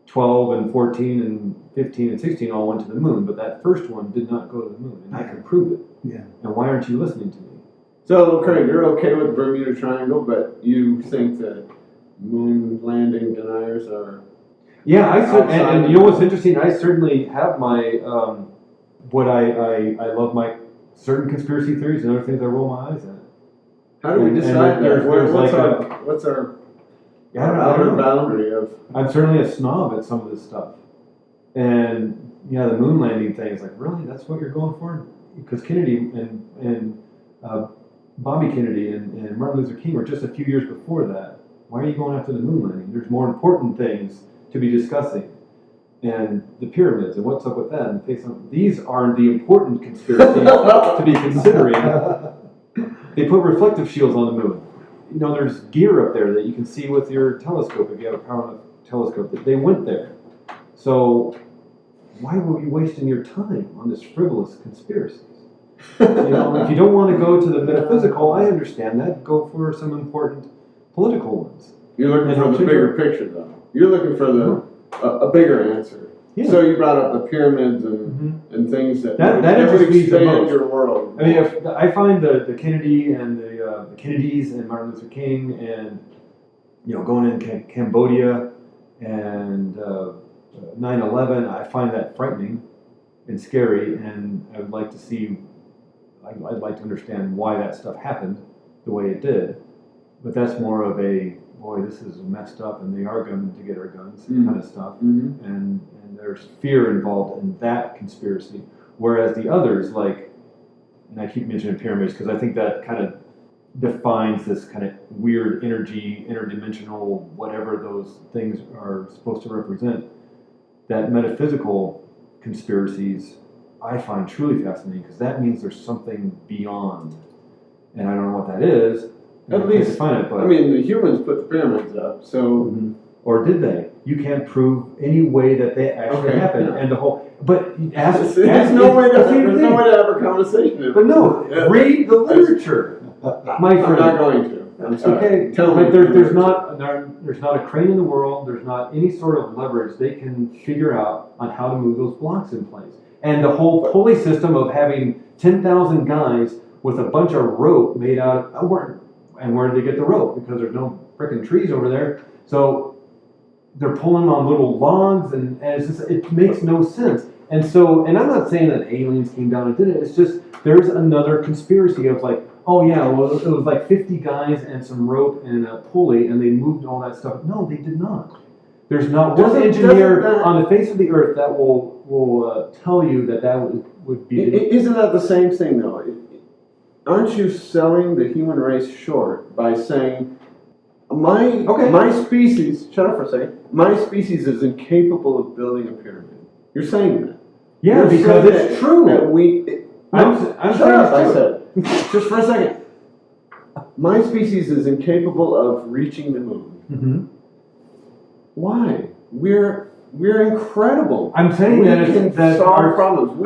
12 and 14 and 15 and 16 all went to the moon, but that first one did not go to the moon, and I can prove it. Yeah. And why aren't you listening to me? So, Craig, you're okay with the Bermuda Triangle, but you think that moon landing deniers are... Yeah, and you know what's interesting? I certainly have my, I love my certain conspiracy theories and other things I roll my eyes at. How do we decide that? What's our outer boundary of... I'm certainly a snob at some of this stuff. And, yeah, the moon landing thing is like, really? That's what you're going for? Because Kennedy and Bobby Kennedy and Martin Luther King were just a few years before that. Why are you going after the moon landing? There's more important things to be discussing. And the pyramids and what's up with that. And these aren't the important conspiracies to be considering. They put reflective shields on the moon. You know, there's gear up there that you can see with your telescope if you have a powerful telescope. That they went there. So why were you wasting your time on this frivolous conspiracies? You know, if you don't want to go to the metaphysical, I understand that. Go for some important political ones. You're looking for the bigger picture, though. You're looking for a bigger answer. Yeah. So you brought up the pyramids and things that would expand your world. I mean, I find the Kennedy and the Kennedys and Martin Luther King and, you know, going in Cambodia and 9/11, I find that frightening and scary, and I would like to see, I'd like to understand why that stuff happened the way it did. But that's more of a, boy, this is messed up, and they are going to get our guns kind of stuff. And there's fear involved in that conspiracy. Whereas the others, like, and I keep mentioning pyramids because I think that kind of defines this kind of weird energy, interdimensional, whatever those things are supposed to represent. That metaphysical conspiracies I find truly fascinating because that means there's something beyond. And I don't know what that is. At least, define it, but, I mean, the humans put the pyramids up, so... Or did they? You can't prove any way that they actually happened. Yeah. And the whole... But there's no way to have a conversation. But no, read the literature. My friend. I'm not going to. I'm sorry. Okay, Tell me. There's not a crane in the world, there's not any sort of leverage they can figure out on how to move those blocks in place. And the whole pulley system of having 10,000 guys with a bunch of rope made out of... And where did they get the rope? Because there's no freaking trees over there. So they're pulling on little logs, and it's just, it makes no sense. And so, and I'm not saying that aliens came down and did it. It's just there's another conspiracy of like, oh yeah, well it was like 50 guys and some rope and a pulley, and they moved all that stuff. No, they did not. There's not one engineer on the face of the earth that will tell you that would be. Isn't that the same thing though? Aren't you selling the human race short by saying my species? Shut up for a second. My species is incapable of building a pyramid. You're saying that. Yeah, You're because it's true. That I'm shut up, I said. Just for a second. My species is incapable of reaching the moon. Mm-hmm. Why? We're incredible. I'm saying we that can solve problems.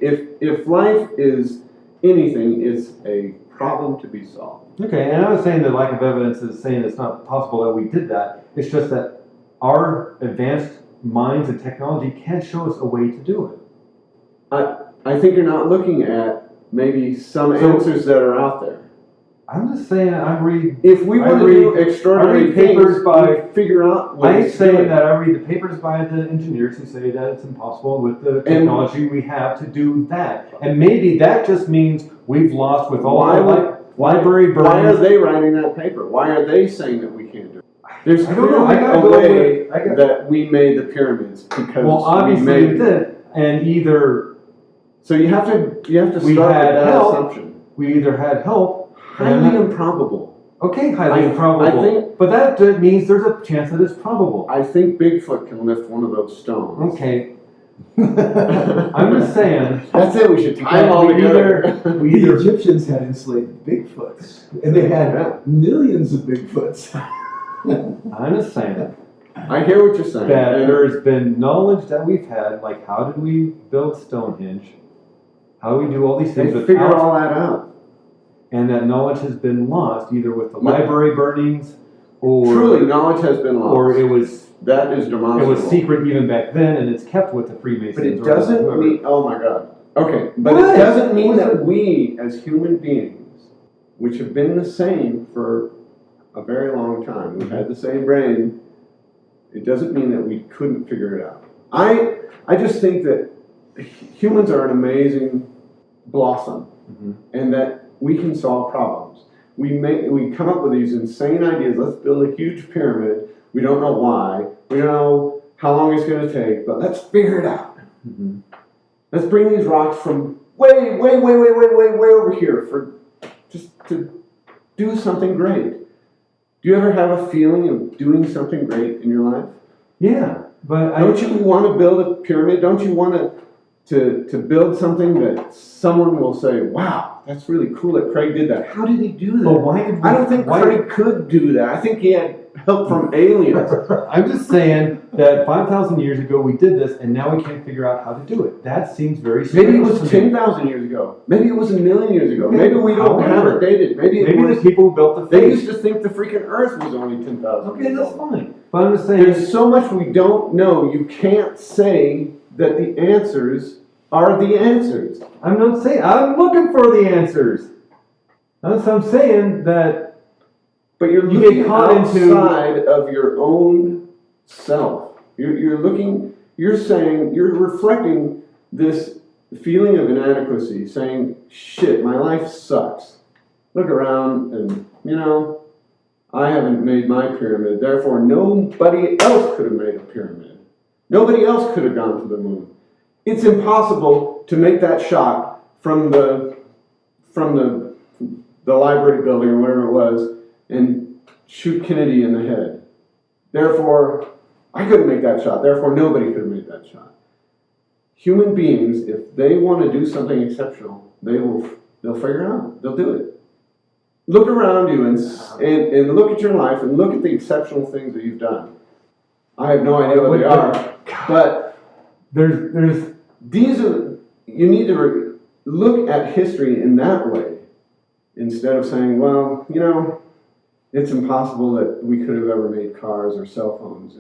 If life is anything, it's a problem to be solved. Okay, and I'm not saying that lack of evidence is saying it's not possible that we did that. It's just that our advanced minds and technology can't show us a way to do it. I think you're not looking at maybe some answers that are out there. I'm just saying I read. If we want to do extraordinary papers by figure out. I say that I read the papers by the engineers who say that it's impossible with the technology we have to do that, and maybe that just means we've lost with all our library burnings. Why are they writing that paper? Why are they saying that we can't do it? There's I don't know. I gotta a go way that we made the pyramids because obviously we did, and either so you have to start with that assumption. We either had help. Highly improbable. Okay, highly improbable. But that means there's a chance that it's probable. I think Bigfoot can lift one of those stones. Okay. I'm just saying. That's it. We should tie them all together. The Egyptians had enslaved Bigfoots, and they had millions of Bigfoots. I'm just saying. I hear what you're saying. That there's been knowledge that we've had, like how did we build Stonehenge? How do we do all these things? They figure all that out. And that knowledge has been lost either with the library burnings or truly knowledge has been lost. Or it was demonstrable. It was secret even back then and it's kept with the Freemasons. But it doesn't mean oh my God. Okay. But it doesn't mean that we as human beings, which have been the same for a very long time, we've had the same brain, it doesn't mean that we couldn't figure it out. I just think that humans are an amazing blossom and that we can solve problems. We come up with these insane ideas. Let's build a huge pyramid. We don't know why. We don't know how long it's going to take, but let's figure it out. Mm-hmm. Let's bring these rocks from way over here for just to do something great. Do you ever have a feeling of doing something great in your life? Yeah, but don't you want to build a pyramid? Don't you want to build something that someone will say, wow, that's really cool that Craig did that. How did he do that? Well, I don't think Craig could do that. I think he had help from aliens. I'm just saying that 5,000 years ago we did this and now we can't figure out how to do it. That seems very strange. Maybe it was 10,000 years ago. Maybe it was a million years ago. Okay. Maybe we don't have it dated. Maybe the people who built the They used to think the freaking Earth was only 10,000 Okay, that's fine. But I'm just saying. There's so much we don't know. You can't say that the answers are the answers. I'm not saying. I'm looking for the answers. I'm saying that. But you're looking outside of your own self. You're looking. You're saying. You're reflecting this feeling of inadequacy, saying, "Shit, my life sucks." Look around, and I haven't made my pyramid. Therefore, nobody else could have made a pyramid. Nobody else could have gone to the moon. It's impossible to make that shot from the library building or whatever it was and shoot Kennedy in the head. Therefore, I couldn't make that shot. Therefore, nobody could have made that shot. Human beings, if they want to do something exceptional, they'll figure it out. They'll do it. Look around you and look at your life and look at the exceptional things that you've done. I have no idea what they are, but there's you need to look at history in that way instead of saying, well, it's impossible that we could have ever made cars or cell phones.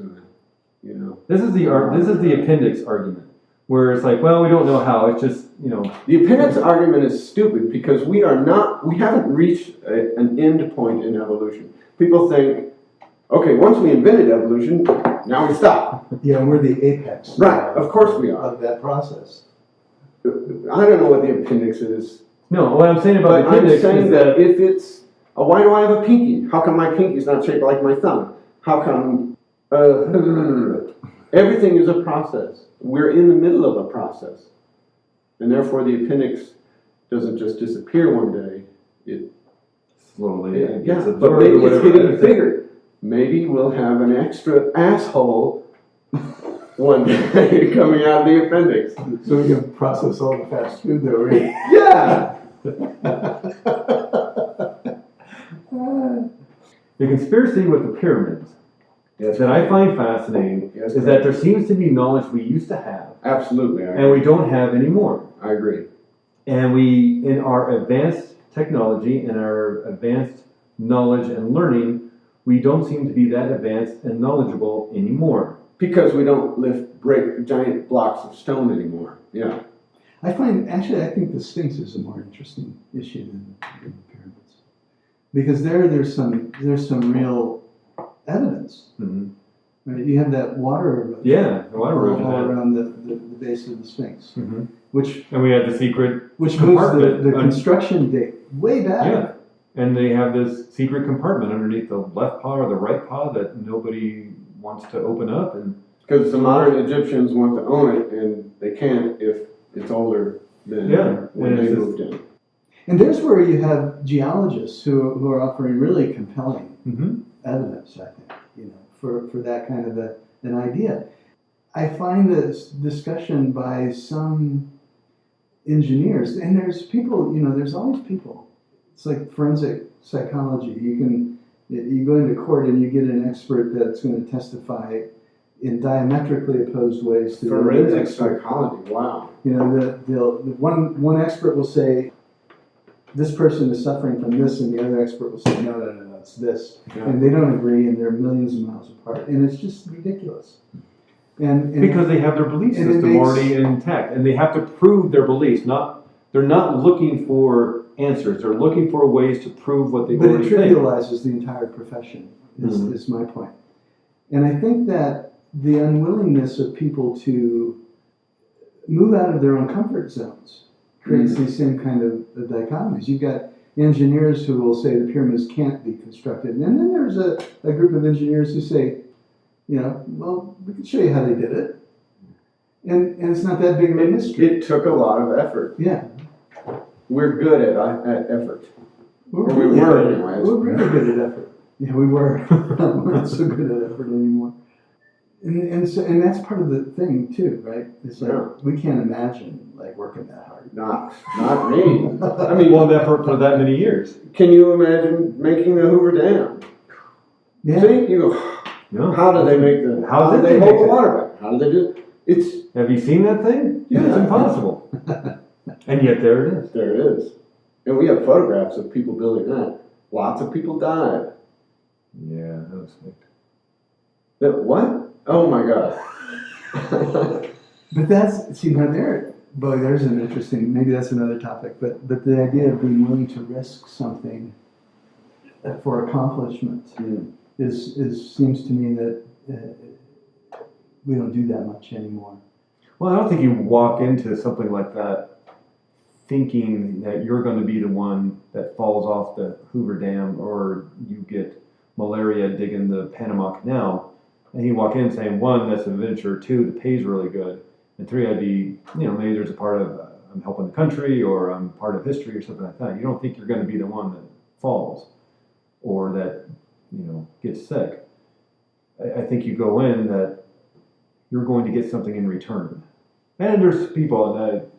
This is the appendix argument, where it's like, well, we don't know how. It's just The appendix argument is stupid because we haven't reached an end point in evolution. People think Okay, once we invented evolution, now we stop. Yeah, we're the apex. Right, of course we are. Of that process. I don't know what the appendix is. No, what I'm saying about But the I'm appendix saying is that if it's, why do I have a pinky? How come my pinky's not shaped like my thumb? How come, everything is a process. We're in the middle of a process. And therefore the appendix doesn't just disappear one day. slowly. It Yeah, gets but absorbed maybe or it's whatever. getting bigger. Maybe we'll have an extra asshole one day coming out of the appendix. So we can process all the fast food that we're eating. Yeah! The conspiracy with the pyramids that I find fascinating Yes, is that there seems to be knowledge we used to have Absolutely, I and we agree. don't have anymore. I agree. And we, in our advanced technology and our advanced knowledge and learning, we don't seem to be that advanced and knowledgeable anymore. Because we don't break giant blocks of stone anymore. Yeah. I think the Sphinx is a more interesting issue than the pyramids, because there's some real evidence. Mm-hmm. Right? You have that water erosion. Yeah, the water erosion. all around the base of the Sphinx, Mm-hmm. which And we had the secret moves compartment. the construction date way back. Yeah. And they have this secret compartment underneath the left paw or the right paw that nobody wants to open up. And Because the modern Egyptians want to own it, and they can't if it's older than when and they it's moved in. And there's where you have geologists who are offering really compelling mm-hmm. evidence, I think, for that kind of an idea. I find this discussion by some engineers, and there's people, there's always people. It's like forensic psychology. You go into court and you get an expert that's going to testify in diametrically opposed ways to Forensic the expert. psychology, wow. The one expert will say this person is suffering from this, and the other expert will say no, it's this, Yeah. and they don't agree, and they're millions of miles apart, and it's just ridiculous. And Because they have their belief and it system makes- already intact, and they have to prove their beliefs. They're not looking for answers. They're looking for ways to prove what they But it already think. trivializes the entire profession, is my point. And I think that the unwillingness of people to move out of their own comfort zones creates these same kind of dichotomies. You've got engineers who will say the pyramids can't be constructed, and then there's a group of engineers who say, well, we can show you how they did it. And it's not that big of a mystery. It took a lot of effort. Yeah. We're good at effort. We're Or we really were good. anyways. We're really good at effort. Yeah, we were. We're not so good at effort anymore. And that's part of the thing too, right? It's like we can't imagine like working that hard. Not me. I mean, Well, that for that many years. can you imagine making the Hoover Dam? Yeah. See, you go, No. how do they make the? How did they they hold make the it? water back? How do they do it? It's Have you seen that thing? Yeah. It's impossible. And yet there it is. there. It is, and we have photographs of people building that. Lots of people died. Yeah, that was faked. That what? Oh my God. But there's an interesting, maybe that's another topic, but the idea of being willing to risk something for accomplishment seems to me that we don't do that much anymore. Well, I don't think you walk into something like that thinking that you're going to be the one that falls off the Hoover Dam or you get malaria digging the Panama Canal. And you walk in saying, one, that's an adventure, two, the pay's really good, and three, I'd be, maybe there's a part of I'm helping the country or I'm part of history or something like that. You don't think you're going to be the one that falls or that, gets sick. I think you go in that you're going to get something in return. And there's people,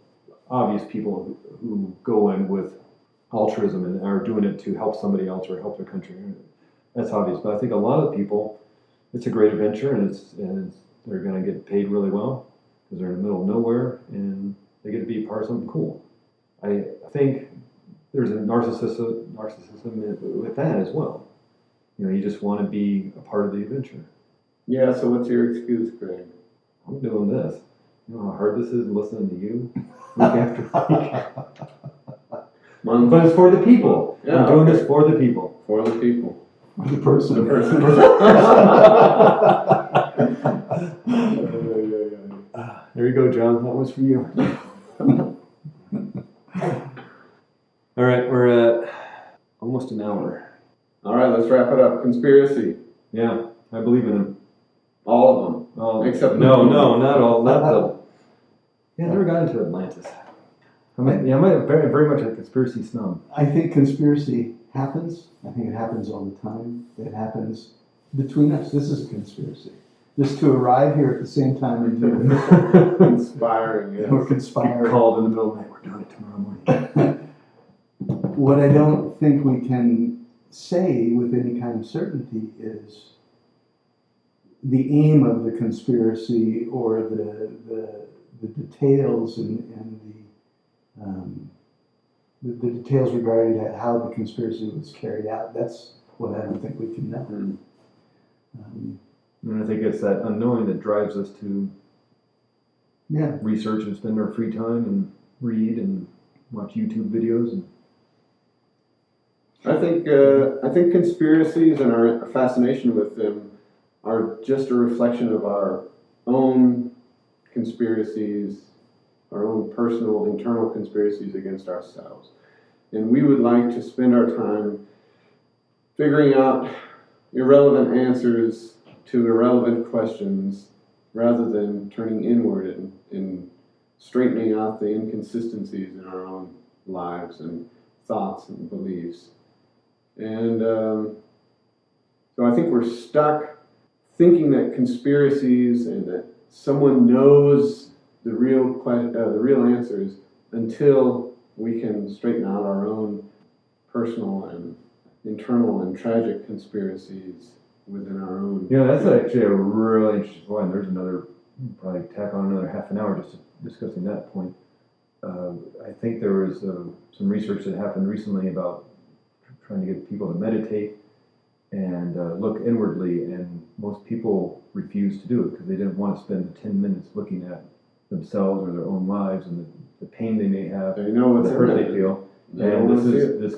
obvious people who go in with altruism and are doing it to help somebody else or help their country. That's obvious. But I think a lot of people, it's a great adventure and they're going to get paid really well because they're in the middle of nowhere and they get to be part of something cool. I think there's a narcissism with that as well. You just want to be a part of the adventure. Yeah. So what's your excuse, Greg? I'm doing this. You know how hard this is listening to you week after week? But it's for the people. Yeah, I'm doing okay. this for the people. For the people. The person. The person. There you go, John. That was for you. All right, we're at almost an hour. All right, let's wrap it up. Conspiracy. Yeah, I believe in him. All of them. Except not all. Not the. Yeah, I never got into Atlantis. I'm very, very much a conspiracy snub. I think conspiracy happens. I think it happens all the time. It happens between us. This is a conspiracy. Just to arrive here at the same time and do it. Conspiring, yes. Or conspiring. Get called in the middle of the night. We're doing it tomorrow morning. What I don't think we can say with any kind of certainty is the aim of the conspiracy or the details and the details regarding how the conspiracy was carried out. That's what I don't think we can know. And I think it's that unknowing that drives us to Yeah. research and spend our free time and read and watch YouTube videos. And I think conspiracies and our fascination with them are just a reflection of our own conspiracies, our own personal internal conspiracies against ourselves. And we would like to spend our time figuring out irrelevant answers to irrelevant questions rather than turning inward and straightening out the inconsistencies in our own lives and thoughts and beliefs. And so I think we're stuck thinking that conspiracies and that someone knows the real answers until we can straighten out our own personal and internal and tragic conspiracies within our own. yeah, that's actually a really interesting one. There's another, probably tack on another half an hour just discussing that point. I think there was some research that happened recently about trying to get people to meditate and look inwardly, and most people refused to do it because they didn't want to spend the 10 minutes looking at themselves or their own lives and the pain they may have, They know what's the in hurt there. they feel. They And don't wanna see it. this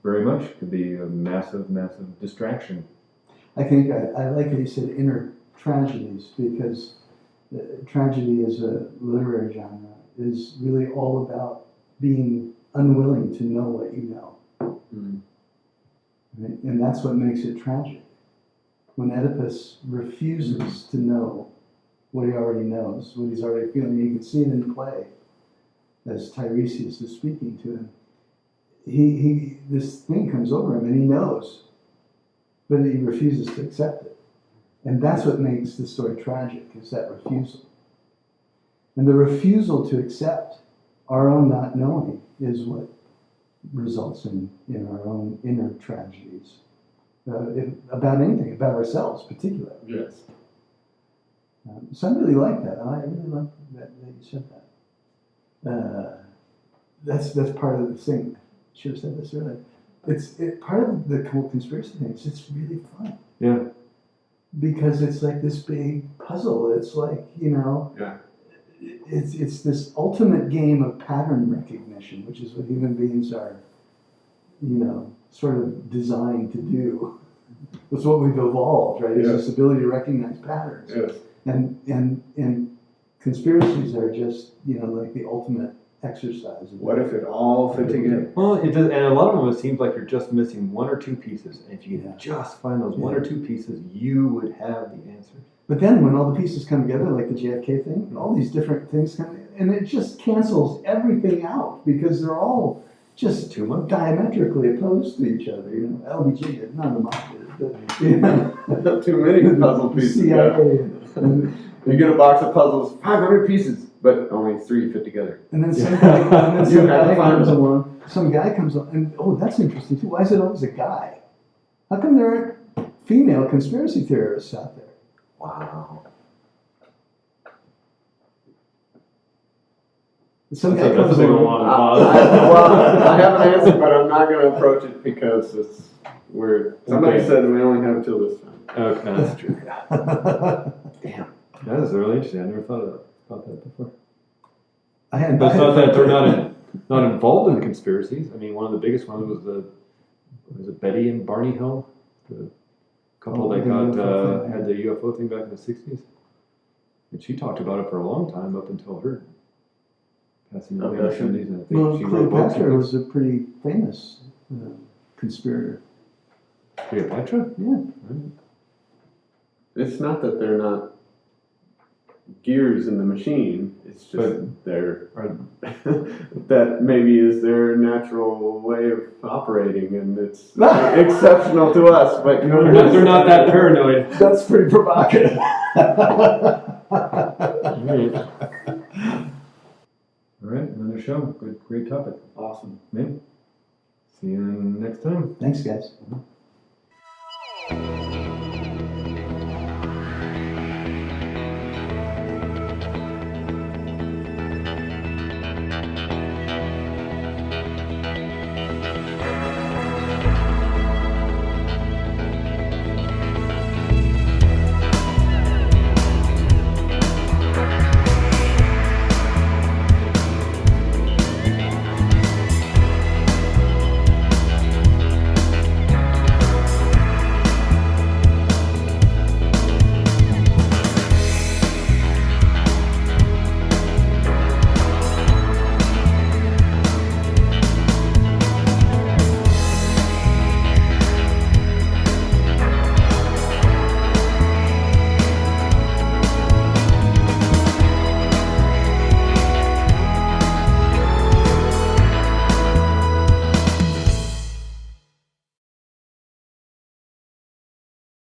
very much could be a massive, massive distraction. I think I like that you said inner tragedies, because tragedy as a literary genre is really all about being unwilling to know what you know. Right? And that's what makes it tragic. When Oedipus refuses to know what he already knows, what he's already feeling, you can see it in play as Tiresias is speaking to him. He this thing comes over him and he knows, but he refuses to accept it. And that's what makes the story tragic, is that refusal. And the refusal to accept our own not knowing is what results in our own inner tragedies. About anything, about ourselves particularly. Yes. So I really like that. I really like that you said that. That's part of the thing. Should have said this earlier. It's part of the whole conspiracy thing. It's just really fun. Yeah. Because it's like this big puzzle. It's like, Yeah. it's this ultimate game of pattern recognition, which is what human beings are, sort of designed to do. It's what we've evolved, right? It's this ability to recognize patterns. Yes. And conspiracies are just, like the ultimate exercise. What if it all fit together? Well, it does, and a lot of them, it seems like you're just missing one or two pieces. And if you Yeah. could just find those one or two pieces, you would have the answer. But then when all the pieces come together, like the JFK thing, and all these different things come in, and it just cancels everything out because they're all just Too much. diametrically opposed to each other. LBJ did, none of them did. Too many puzzle pieces. CIA. And You get a box of puzzles, 500 pieces, but only 3 fit together. then some You guy have to find comes them. along. Some guy comes along, and that's interesting too. Why is it always a guy? How come there aren't female conspiracy theorists out there? Wow. Some That's guy a comes big along. one. I have an answer, but I'm not going to approach it because it's weird. Somebody Okay. said we only have till this time. Okay, that's true. Damn. That is really interesting. I never thought about that before. I hadn't. But it's not that they're not involved in the conspiracies. I mean, one of the biggest ones was it Betty and Barney Hill? the couple Oh, that the got UFO thing. had the UFO thing back in the 60s. And she talked about it for a long time up until her passing away in the 70s. And I think Well, she wrote books. and Cleopatra things. was a pretty famous conspirator. Cleopatra? Yeah. It's not that they're not gears in the machine, it's just they're that maybe is their natural way of operating, and it's exceptional to us, but They're not that paranoid. That's pretty provocative. All right, another show. Good, great topic. awesome. See you next time. Thanks, guys.